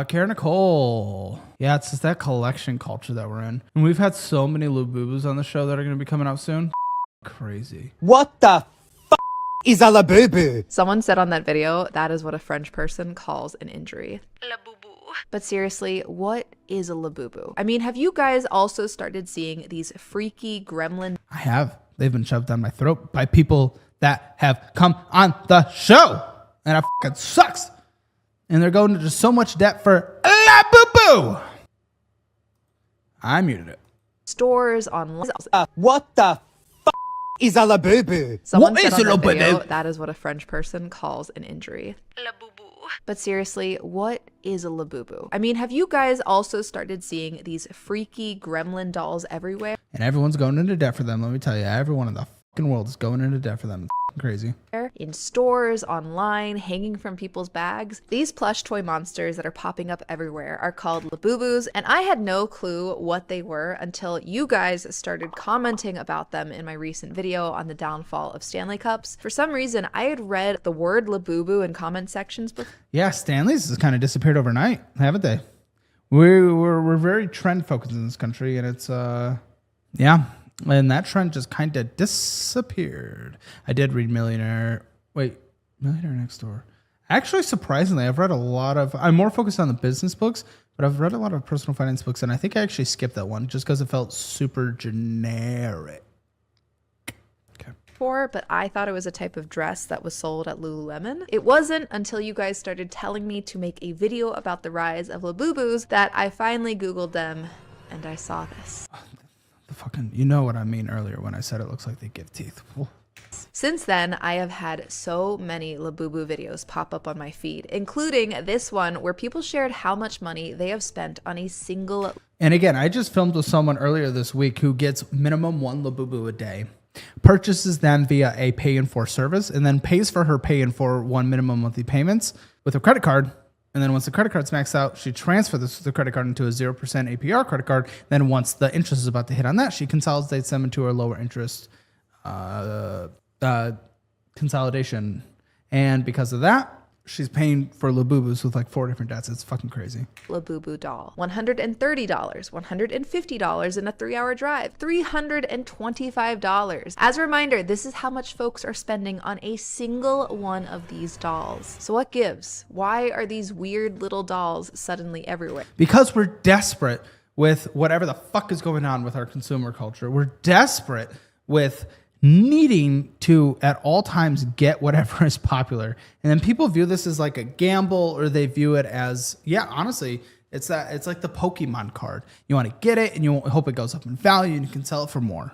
Kara Nicole. Yeah, it's just that collection culture that we're in. And we've had so many LABUBUs on the show that are going to be coming out soon. Crazy. What the is a LABUBU? Someone said on that video, that is what a French person calls an injury. LABUBU. But seriously, what is a LABUBU? I mean, have you guys also started seeing these freaky gremlin? I have. They've been shoved down my throat by people that have come on the show. And it fucking sucks. And they're going into so much debt for LABUBU. I muted it. Stores online. What the is a LABUBU? Someone What said is on a that video, LABUBU? that is what a French person calls an injury. LABUBU. But seriously, what is a LABUBU? I mean, have you guys also started seeing these freaky gremlin dolls everywhere? And everyone's going into debt for them. Let me tell you, everyone in the fucking world is going into debt for them. It's fucking crazy. In stores, online, hanging from people's bags. These plush toy monsters that are popping up everywhere are called LABUBUs, and I had no clue what they were until you guys started commenting about them in my recent video on the downfall of Stanley Cups. For some reason, I had read the word LABUBU in comment sections before. Yeah, Stanley's has kind of disappeared overnight, haven't they? We're very trend focused in this country, and it's yeah. And that trend just kind of disappeared. I did read Millionaire Next Door. Actually, surprisingly, I've read a lot of, I'm more focused on the business books, but I've read a lot of personal finance books, and I think I actually skipped that one just because it felt super generic. But I thought it was a type of dress that was sold at Lululemon. It wasn't until you guys started telling me to make a video about the rise of LABUBUs that I finally Googled them and I saw this. The fucking, you know what I mean earlier when I said it looks like they give teeth. Since then, I have had so many LABUBU videos pop up on my feed, including this one where people shared how much money they have spent on a single. And again, I just filmed with someone earlier this week who gets minimum one LABUBU a day, purchases them via a pay in 4 service, and then pays for her pay in 4 one minimum monthly payments with a credit card. And then once the credit card's maxed out, she transfers the credit card into a 0% APR credit card. Then once the interest is about to hit on that, she consolidates them into a lower interest consolidation. And because of that, she's paying for LABUBUs with like 4 different debts. It's fucking crazy. LABUBU doll. $130, $150 in a 3-hour drive, $325. As a reminder, this is how much folks are spending on a single one of these dolls. So what gives? Why are these weird little dolls suddenly everywhere? Because we're desperate with whatever the fuck is going on with our consumer culture. We're desperate with needing to at all times get whatever is popular, and then people view this as like a gamble, or they view it as, yeah, honestly, it's like the Pokemon card. You want to get it and you hope it goes up in value and you can sell it for more.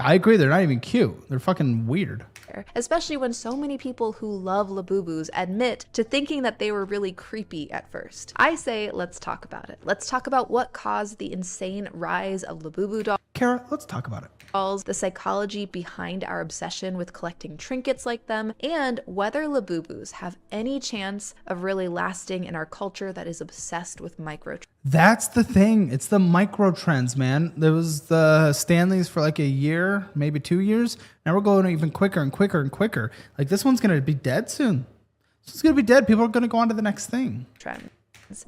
I agree, they're not even cute, they're fucking weird. Especially when so many people who love LABUBUs admit to thinking that they were really creepy at first. I say, let's talk about it. Let's talk about what caused the insane rise of LABUBU dolls. Kara, let's talk about it. The psychology behind our obsession with collecting trinkets like them, and whether LABUBUs have any chance of really lasting in our culture that is obsessed with micro. That's the thing. It's the micro trends, man. There was the Stanleys for like a year, maybe 2 years. Now we're going even quicker and quicker and quicker. Like this one's going to be dead soon. It's going to be dead. People are going to go on to the next thing. Trend.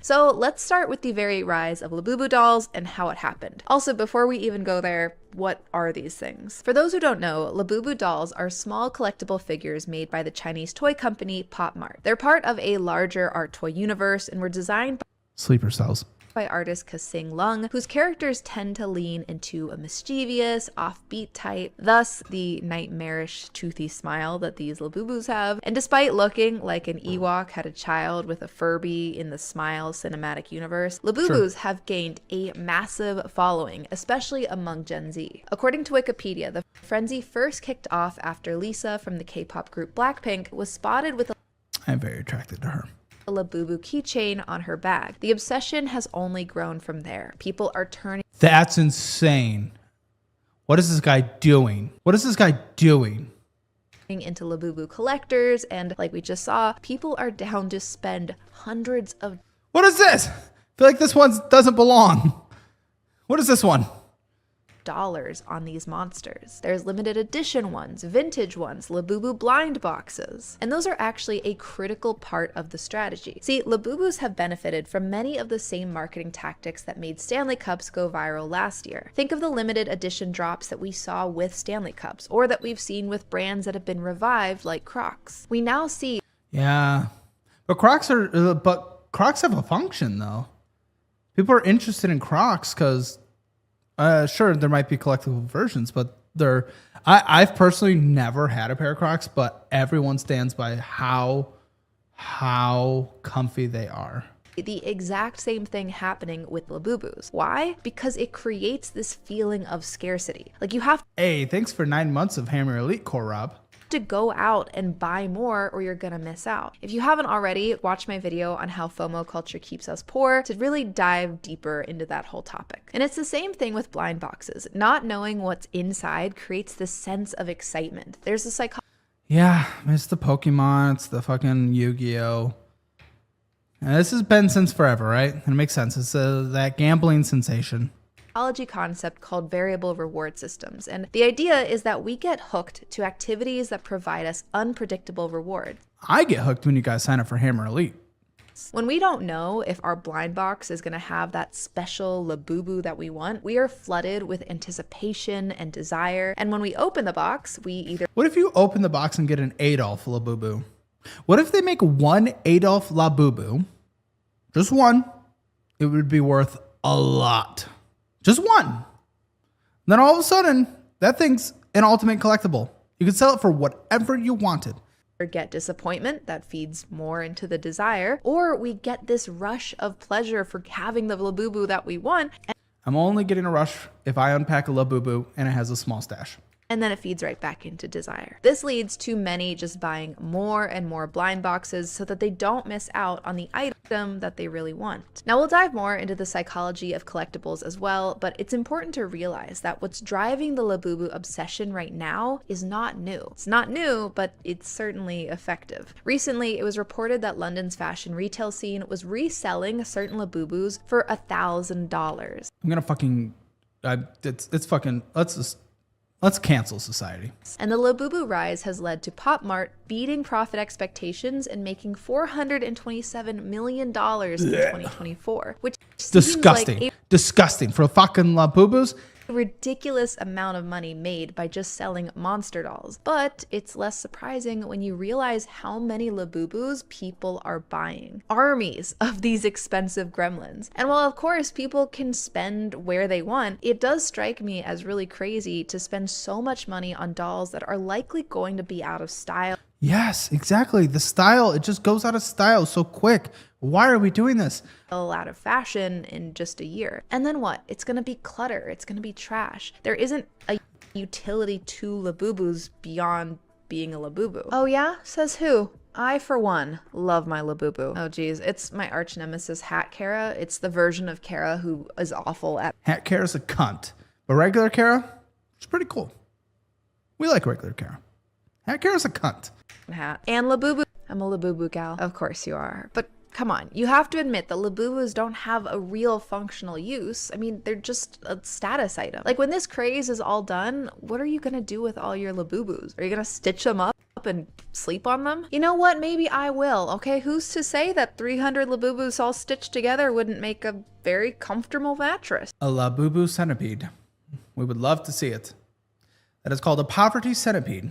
So let's start with the very rise of LABUBU dolls and how it happened. Also, before we even go there, what are these things? For those who don't know, LABUBU dolls are small collectible figures made by the Chinese toy company Pop Mart. They're part of a larger art toy universe and were designed by Sleeper cells. by artist Cing Lung, whose characters tend to lean into a mischievous, offbeat type, thus the nightmarish, toothy smile that these LABUBUs have. And despite looking like an Ewok had a child with a Furby in the Smile cinematic universe, LABUBUs have gained a massive following, especially among Gen Z. According to Wikipedia, the frenzy first kicked off after Lisa from the K-pop group Blackpink was spotted with a I'm very attracted to her. LABUBU keychain on her bag. The obsession has only grown from there. People are turning. That's insane. What is this guy doing? What is this guy doing? Into LABUBU collectors, and like we just saw, people are down to spend hundreds of. What is this? I feel like this one doesn't belong. What is this one? dollars on these monsters. There's limited edition ones, vintage ones, LABUBU blind boxes. And those are actually a critical part of the strategy. See, LABUBUs have benefited from many of the same marketing tactics that made Stanley Cups go viral last year. Think of the limited edition drops that we saw with Stanley Cups, or that we've seen with brands that have been revived like Crocs. We now see... Yeah. But Crocs have a function though. People are interested in Crocs because, sure, there might be collectible versions, but I've personally never had a pair of Crocs, but everyone stands by how comfy they are. The exact same thing happening with LABUBUs. Why? Because it creates this feeling of scarcity. Like you have Hey, thanks for 9 months of Hammer Elite Core, Rob. to go out and buy more or you're gonna miss out. If you haven't already, watch my video on how FOMO culture keeps us poor to really dive deeper into that whole topic. And it's the same thing with blind boxes. Not knowing what's inside creates this sense of excitement. There's a psychology Yeah, it's the Pokemon, it's the fucking Yu-Gi-Oh! And this has been since forever, right? And it makes sense. It's that gambling sensation. concept called variable reward systems. And the idea is that we get hooked to activities that provide us unpredictable rewards. I get hooked when you guys sign up for Hammer Elite. When we don't know if our blind box is going to have that special LABUBU that we want, we are flooded with anticipation and desire. And when we open the box, we either... What if you open the box and get an Adolf LABUBU? What if they make one Adolf LABUBU? Just one. It would be worth a lot. Just one. Then all of a sudden, that thing's an ultimate collectible. You can sell it for whatever you wanted. get disappointment that feeds more into the desire, or we get this rush of pleasure for having the LABUBU that we want. I'm only getting a rush if I unpack a LABUBU and it has a small stash. And then it feeds right back into desire. This leads to many just buying more and more blind boxes so that they don't miss out on the item that they really want. Now we'll dive more into the psychology of collectibles as well, but it's important to realize that what's driving the LABUBU obsession right now is not new. It's not new, but it's certainly effective. Recently, it was reported that London's fashion retail scene was reselling certain LABUBUs for $1,000. I'm gonna fucking, it's fucking, let's cancel society. And the LABUBU rise has led to Pop Mart beating profit expectations and making $427 million in 2024, which disgusting. seems like Disgusting for fucking LABUBUs. a ridiculous amount of money made by just selling monster dolls. But it's less surprising when you realize how many LABUBUs people are buying. Armies of these expensive gremlins. And while of course people can spend where they want, it does strike me as really crazy to spend so much money on dolls that are likely going to be out of style. Yes, exactly. The style, it just goes out of style so quick. Why are we doing this? Out of fashion in just a year. And then what? It's going to be clutter. It's going to be trash. There isn't a utility to LABUBUs beyond being a LABUBU. Oh yeah? Says who? I, for one, love my LABUBU. Oh geez, it's my arch nemesis Hat Kara. It's the version of Kara who is awful at... Hat Kara's a cunt. But regular Kara, she's pretty cool. We like regular Kara. Hat Kara's a cunt. Hat. And LABUBU. I'm a LABUBU gal. Of course you are. But come on, you have to admit that LABUBUs don't have a real functional use. I mean, they're just a status item. Like when this craze is all done, what are you gonna do with all your LABUBUs? Are you gonna stitch them up and sleep on them? You know what? Maybe I will, okay? Who's to say that 300 LABUBUs all stitched together wouldn't make a very comfortable mattress? A LABUBU centipede. We would love to see it. That is called a poverty centipede.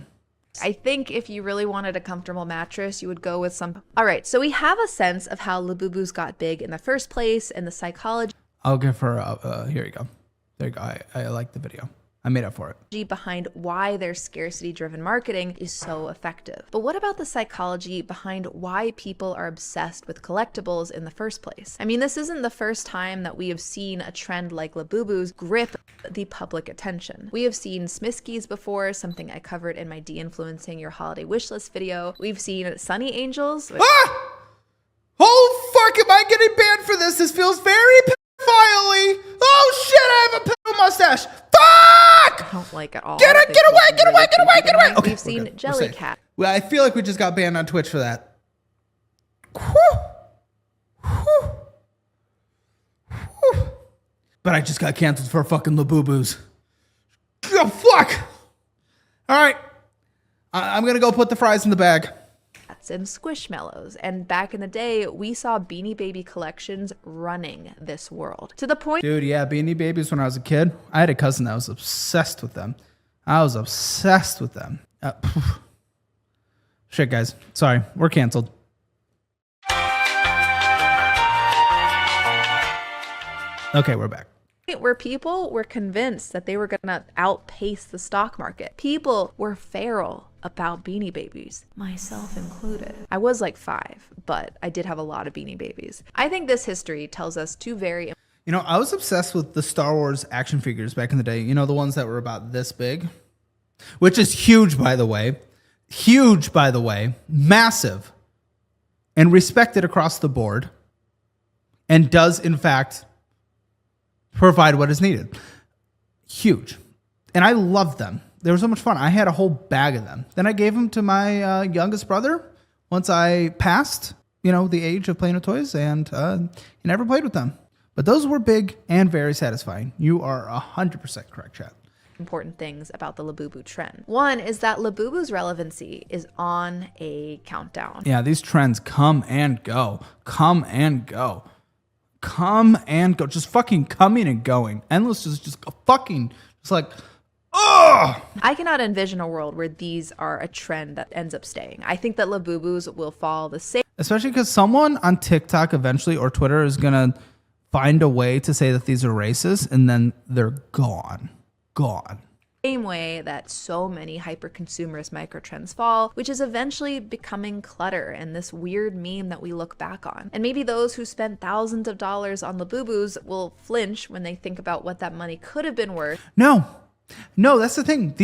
I think if you really wanted a comfortable mattress, you would go with some... All right, so we have a sense of how LABUBUs got big in the first place and the psychology... I'll give her here you go. There you go. I like the video. I made up for it. ...behind why their scarcity-driven marketing is so effective. But what about the psychology behind why people are obsessed with collectibles in the first place? I mean, this isn't the first time that we have seen a trend like LABUBUs grip the public attention. We have seen Smiskies before, something I covered in my De-Influencing Your Holiday Wishlist video. We've seen Sunny Angels. Ah! Oh, fuck, am I getting banned for this? This feels very pedophile-y. Oh, shit, I have a pedo mustache. Fuck! I don't like at all. Get away, get away, get away, get away. Okay, We've seen Jellycat. Well, I feel like we just got banned on Twitch for that. Whew. Whew. Whew. But I just got canceled for fucking LABUBUs. fuck. All right. I'm going to go put the fries in the bag. And squishmallows. And back in the day, we saw Beanie Baby collections running this world to the point. Dude, yeah, Beanie Babies when I was a kid. I had a cousin that was obsessed with them. Shit, guys. Sorry, we're canceled. Okay, we're back. Where people were convinced that they were going to outpace the stock market. People were feral about Beanie Babies, myself included. I was like 5, but I did have a lot of Beanie Babies. I think this history tells us two very... You know, I was obsessed with the Star Wars action figures back in the day. You know, the ones that were about this big, which is huge, by the way. Huge, by the way. Massive. And respected across the board. And does, in fact, provide what is needed. Huge. And I loved them. They were so much fun. I had a whole bag of them. Then I gave them to my youngest brother once I passed, the age of playing with toys, and he never played with them. But those were big and very satisfying. You are 100% correct, chat. Important things about the LABUBU trend. One is that LABUBU's relevancy is on a countdown. Yeah, these trends come and go. Come and go. Come and go. Just fucking coming and going. Endless is just fucking, just like... Oh! I cannot envision a world where these are a trend that ends up staying. I think that LABUBUs will follow the same. Especially because someone on TikTok eventually or Twitter is going to find a way to say that these are racist, and then they're gone. Gone. Same way that so many hyper-consumerist microtrends fall, which is eventually becoming clutter and this weird meme that we look back on. And maybe those who spent thousands of dollars on LABUBUs will flinch when they think about what that money could have been worth. No, that's the thing.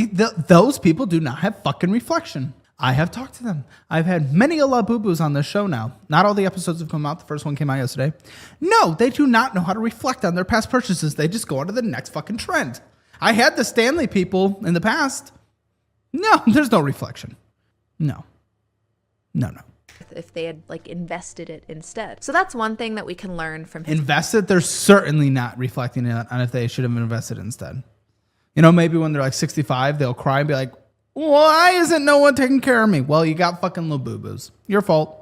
Those people do not have fucking reflection. I have talked to them. I've had many LABUBUs on this show now. Not all the episodes have come out. The first one came out yesterday. No, they do not know how to reflect on their past purchases. They just go on to the next fucking trend. I had the Stanley people in the past. No, there's no reflection. No. If they had invested it instead. So that's one thing that we can learn from history. Invested, they're certainly not reflecting on if they should have invested instead. Maybe when they're 65, they'll cry and be like, why isn't no one taking care of me? Well, you got fucking LABUBUs. Your fault.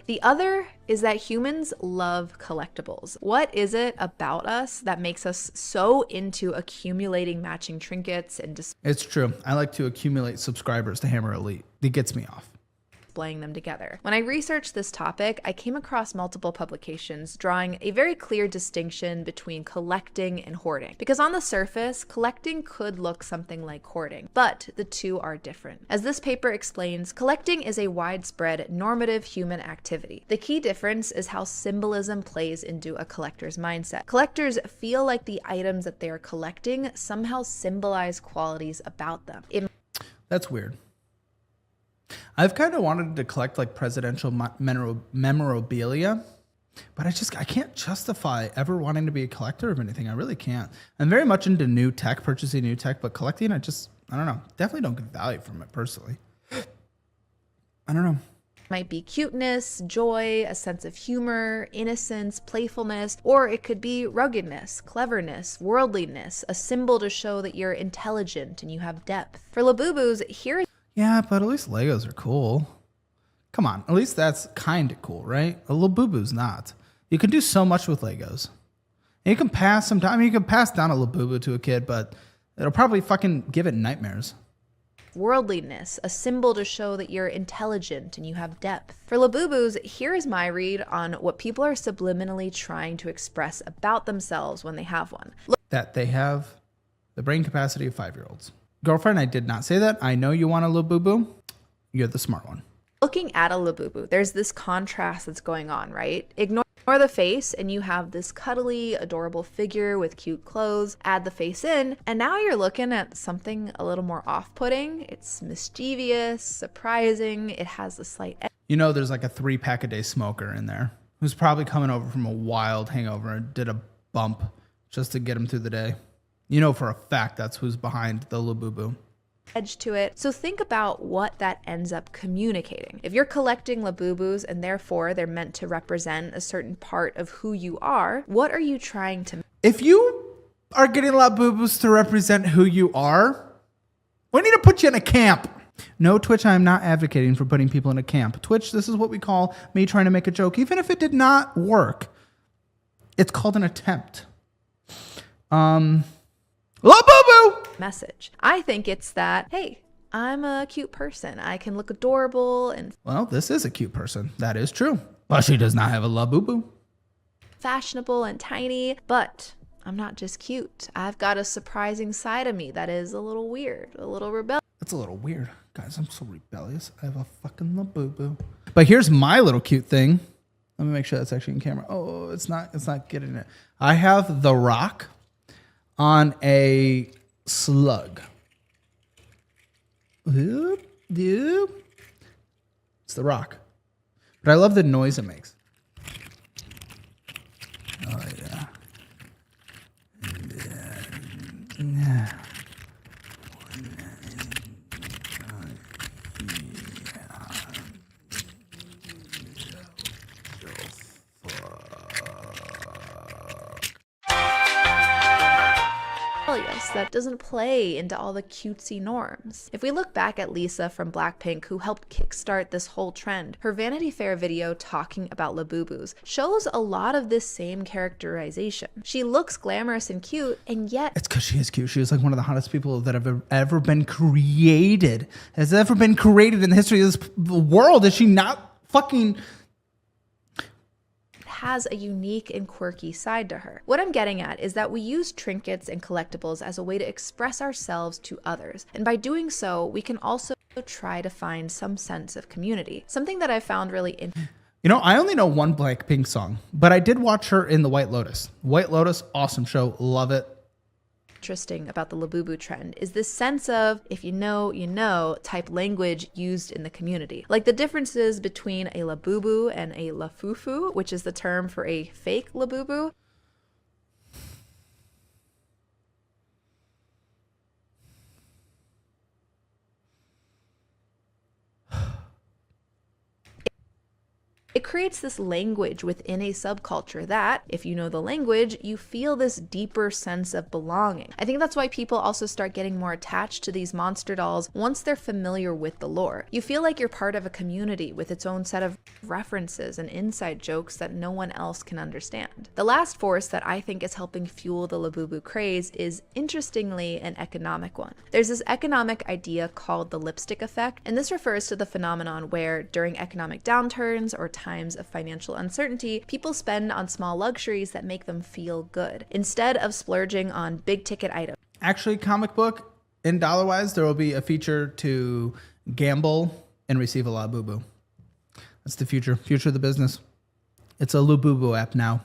The other is that humans love collectibles. What is it about us that makes us so into accumulating matching trinkets and It's true. I like to accumulate subscribers to Hammer Elite. It gets me off. Displaying them together. When I researched this topic, I came across multiple publications drawing a very clear distinction between collecting and hoarding. Because on the surface, collecting could look something like hoarding, but the two are different. As this paper explains, collecting is a widespread normative human activity. The key difference is how symbolism plays into a collector's mindset. Collectors feel like the items that they are collecting somehow symbolize qualities about them. That's weird. I've kind of wanted to collect presidential memorabilia, but I can't justify ever wanting to be a collector of anything. I really can't. I'm very much into new tech, purchasing new tech, but collecting, I don't know. Definitely don't get value from it personally. I don't know. Might be cuteness, joy, a sense of humor, innocence, playfulness, or it could be ruggedness, cleverness, worldliness, a symbol to show that you're intelligent and you have depth. For LABUBUs, here is... Yeah, but at least Legos are cool. Come on, at least that's kind of cool, right? A LABUBU's not. You can do so much with Legos. And you can pass some time. You can pass down a LABUBU to a kid, but it'll probably fucking give it nightmares. Worldliness, a symbol to show that you're intelligent and you have depth. For LABUBUs, here is my read on what people are subliminally trying to express about themselves when they have one. That they have the brain capacity of 5-year-olds. Girlfriend, I did not say that. I know you want a LABUBU. You're the smart one. Looking at a LABUBU, there's this contrast that's going on, right? Ignore the face and you have this cuddly, adorable figure with cute clothes. Add the face in, and now you're looking at something a little more off-putting. It's mischievous, surprising. It has a slight... There's a 3-pack-a-day smoker in there who's probably coming over from a wild hangover and did a bump just to get him through the day. For a fact that's who's behind the LABUBU. Edge to it. So think about what that ends up communicating. If you're collecting LABUBUs and therefore they're meant to represent a certain part of who you are, what are you trying to... If you are getting LABUBUs to represent who you are, We need to put you in a camp. No, Twitch, I am not advocating for putting people in a camp. Twitch, this is what we call me trying to make a joke. Even if it did not work, it's called an attempt. LABUBU! Message. I think it's that, hey, I'm a cute person. I can look adorable and Well, this is a cute person. That is true. But she does not have a LABUBU. fashionable and tiny, but I'm not just cute. I've got a surprising side of me that is a little weird, a little rebellious. That's a little weird. Guys, I'm so rebellious. I have a fucking LABUBU. But here's my little cute thing. Let me make sure that's actually in camera. Oh, it's not getting it. I have The Rock on a slug. It's The Rock. But I love the noise it makes. Oh, yeah. Yeah. That doesn't play into all the cutesy norms. If we look back at Lisa from Blackpink, who helped kickstart this whole trend, her Vanity Fair video talking about LABUBUs shows a lot of this same characterization. She looks glamorous and cute, and yet It's because she is cute. She is like one of the hottest people that have ever been created. Has ever been created in the history of this world. Is she not fucking... has a unique and quirky side to her. What I'm getting at is that we use trinkets and collectibles as a way to express ourselves to others. And by doing so, we can also try to find some sense of community. Something that I found really interesting. You know, I only know one Blackpink song, but I did watch her in The White Lotus. White Lotus, awesome show. Love it. Interesting about the LABUBU trend is this sense of if you know type language used in the community. Like the differences between a LABUBU and a LAFUFU, which is the term for a fake LABUBU. It creates this language within a subculture that, if you know the language, you feel this deeper sense of belonging. I think that's why people also start getting more attached to these monster dolls once they're familiar with the lore. You feel like you're part of a community with its own set of references and inside jokes that no one else can understand. The last force that I think is helping fuel the LABUBU craze is, interestingly, an economic one. There's this economic idea called the lipstick effect, and this refers to the phenomenon where, during economic downturns or times of financial uncertainty, people spend on small luxuries that make them feel good, instead of splurging on big ticket items. Actually, comic book, in dollar wise, there will be a feature to gamble and receive a LABUBU. That's the future of the business. It's a LABUBU app now.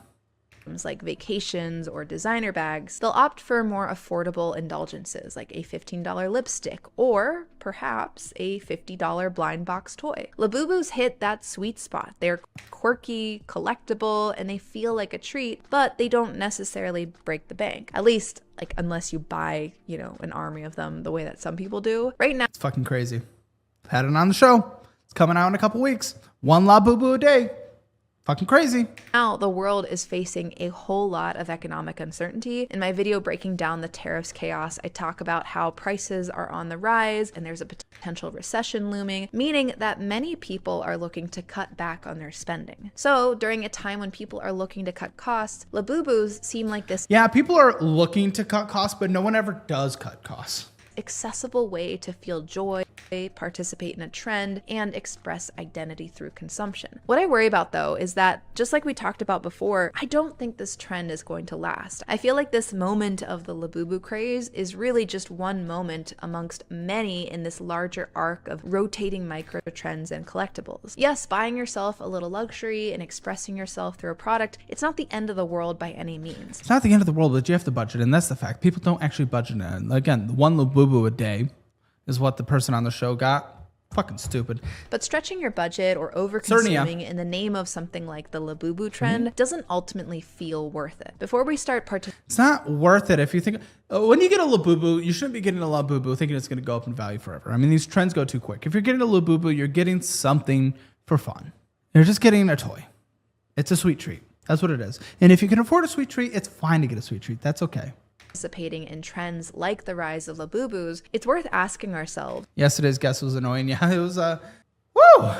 Like vacations or designer bags, they'll opt for more affordable indulgences like a $15 lipstick or perhaps a $50 blind box toy. LABUBUs hit that sweet spot. They're quirky, collectible, and they feel like a treat, but they don't necessarily break the bank. At least, like, unless you buy, an army of them the way that some people do. Right now, It's fucking crazy. Had it on the show. It's coming out in a couple weeks. One LABUBU a day. Fucking crazy. now the world is facing a whole lot of economic uncertainty. In my video breaking down the tariffs chaos, I talk about how prices are on the rise and there's a potential recession looming, meaning that many people are looking to cut back on their spending. So during a time when people are looking to cut costs, LABUBUs seem like this Yeah, people are looking to cut costs, but no one ever does cut costs. accessible way to feel joy, participate in a trend, and express identity through consumption. What I worry about, though, is that, just like we talked about before, I don't think this trend is going to last. I feel like this moment of the LABUBU craze is really just one moment amongst many in this larger arc of rotating micro trends and collectibles. Yes, buying yourself a little luxury and expressing yourself through a product, it's not the end of the world by any means. It's not the end of the world, but you have to budget, and that's the fact. People don't actually budget it. And again, one LABUBU a day is what the person on the show got. Fucking stupid. But stretching your budget or over-consuming in the name of something like the LABUBU trend doesn't ultimately feel worth it. Before we start It's not worth it if you think... when you get a LABUBU, you shouldn't be getting a LABUBU thinking it's going to go up in value forever. I mean, these trends go too quick. If you're getting a LABUBU, you're getting something for fun. You're just getting a toy. It's a sweet treat. That's what it is. And if you can afford a sweet treat, it's fine to get a sweet treat. That's okay. participating in trends like the rise of LABUBUs, it's worth asking ourselves. Yesterday's guest was annoying. Yeah, it was woo!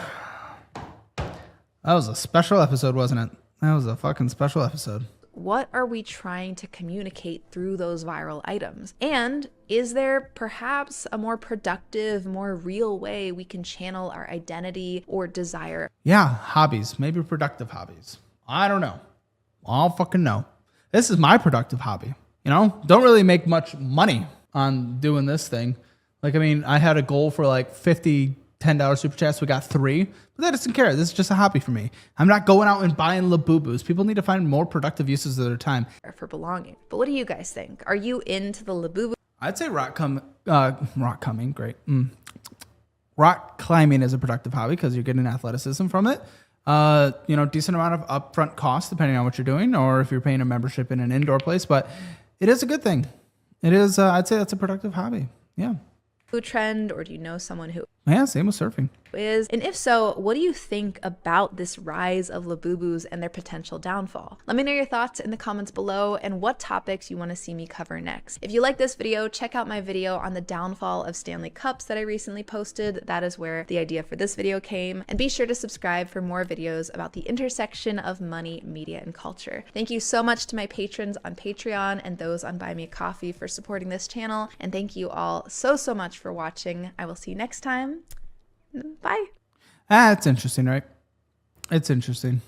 That was a special episode, wasn't it? That was a fucking special episode. What are we trying to communicate through those viral items? And is there perhaps a more productive, more real way we can channel our identity or desire? Yeah, hobbies. Maybe productive hobbies. I don't know. I'll fucking know. This is my productive hobby. You know, don't really make much money on doing this thing. Like, I mean, I had a goal for like 50 $10 super chats. We got 3, but that doesn't care. This is just a hobby for me. I'm not going out and buying LABUBUs. People need to find more productive uses of their time. For belonging. But what do you guys think? Are you into the LABUBU? I'd say rock climbing is a productive hobby because you're getting athleticism from it. You know, decent amount of upfront cost depending on what you're doing, or if you're paying a membership in an indoor place. But it is a good thing. It is. I'd say that's a productive hobby. Yeah. Trend, or do you know someone who Yeah, same with surfing. is? And if so, what do you think about this rise of LABUBUs and their potential downfall? Let me know your thoughts in the comments below and what topics you want to see me cover next. If you like this video, check out my video on the downfall of Stanley Cups that I recently posted. That is where the idea for this video came. And be sure to subscribe for more videos about the intersection of money, media, and culture. Thank you so much to my patrons on Patreon and those on Buy Me a Coffee for supporting this channel. And thank you all so much for watching. I will see you next time. Bye. It's interesting, right? It's interesting.